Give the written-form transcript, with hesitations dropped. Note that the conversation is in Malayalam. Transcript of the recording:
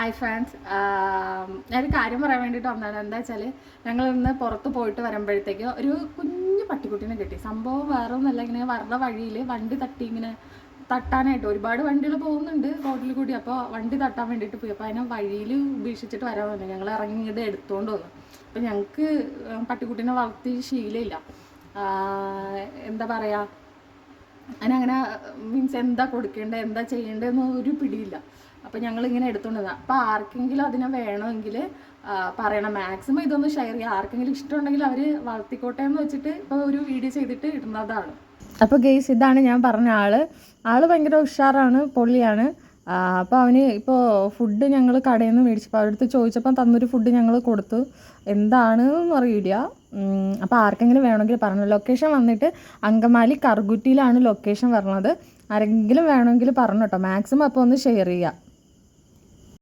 ഹായ് ഫ്രണ്ട്സ്, ഞാനൊരു കാര്യം പറയാൻ വേണ്ടിയിട്ട് വന്നതാണ്. എന്താ വെച്ചാൽ ഞങ്ങൾ ഇന്ന് പുറത്ത് പോയിട്ട് വരുമ്പോഴത്തേക്ക് ഒരു കുഞ്ഞു പട്ടിക്കുട്ടീനെ കിട്ടി. സംഭവം വേറെ ഒന്നല്ല, ഇങ്ങനെ വരണ വഴിയിൽ വണ്ടി തട്ടി ഇങ്ങനെ തട്ടാനായിട്ട് ഒരുപാട് വണ്ടികൾ പോകുന്നുണ്ട് റോഡിൽ കൂടി. അപ്പോൾ വണ്ടി തട്ടാൻ വേണ്ടിയിട്ട് പോയി. അപ്പോൾ അതിനെ വഴിയിൽ ഉപേക്ഷിച്ചിട്ട് വരാൻ വന്നു. ഞങ്ങൾ ഇറങ്ങി ഇങ്ങോട്ട് എടുത്തുകൊണ്ട് വന്നു. അപ്പോൾ ഞങ്ങൾക്ക് പട്ടിക്കുട്ടീനെ വളർത്തി ശീലമില്ല. എന്താ പറയുക, അതിനങ്ങനെ മീൻസ് എന്താ കൊടുക്കേണ്ടത് എന്താ ചെയ്യേണ്ടതെന്ന് ഒരു പിടിയില്ല. അപ്പോൾ ഞങ്ങളിങ്ങനെ എടുത്തുകൊണ്ടിരുന്നത്. അപ്പോൾ ആർക്കെങ്കിലും അതിനെ വേണമെങ്കിൽ പറയണം. മാക്സിമം ഇതൊന്ന് ഷെയർ ചെയ്യുക. ആർക്കെങ്കിലും ഇഷ്ടമുണ്ടെങ്കിൽ അവർ വളർത്തിക്കോട്ടെ എന്ന് വെച്ചിട്ട് ഇപ്പോൾ ഒരു വീഡിയോ ചെയ്തിട്ട് ഇടുന്നതാണ്. അപ്പോൾ ഗെയ്സ്, ഇതാണ് ഞാൻ പറഞ്ഞ ആൾ ഭയങ്കര ഉഷാറാണ്, പൊള്ളിയാണ്. അപ്പോൾ അവന് ഇപ്പോൾ ഫുഡ് ഞങ്ങൾ കടയിൽ നിന്ന് മേടിച്ചപ്പോൾ അവരുടെ അടുത്ത് ചോദിച്ചപ്പോൾ തന്നൊരു ഫുഡ് ഞങ്ങൾ കൊടുത്തു. എന്താണെന്നൊന്നും അറിയില്ല. അപ്പോൾ ആർക്കെങ്കിലും വേണമെങ്കിൽ പറഞ്ഞു. ലൊക്കേഷൻ വന്നിട്ട് അങ്കമാലി കറുകുറ്റിയിലാണ് ലൊക്കേഷൻ വരുന്നത്. ആരെങ്കിലും വേണമെങ്കിൽ പറഞ്ഞു കേട്ടോ. മാക്സിമം അപ്പോൾ ഒന്ന് ഷെയർ ചെയ്യുക.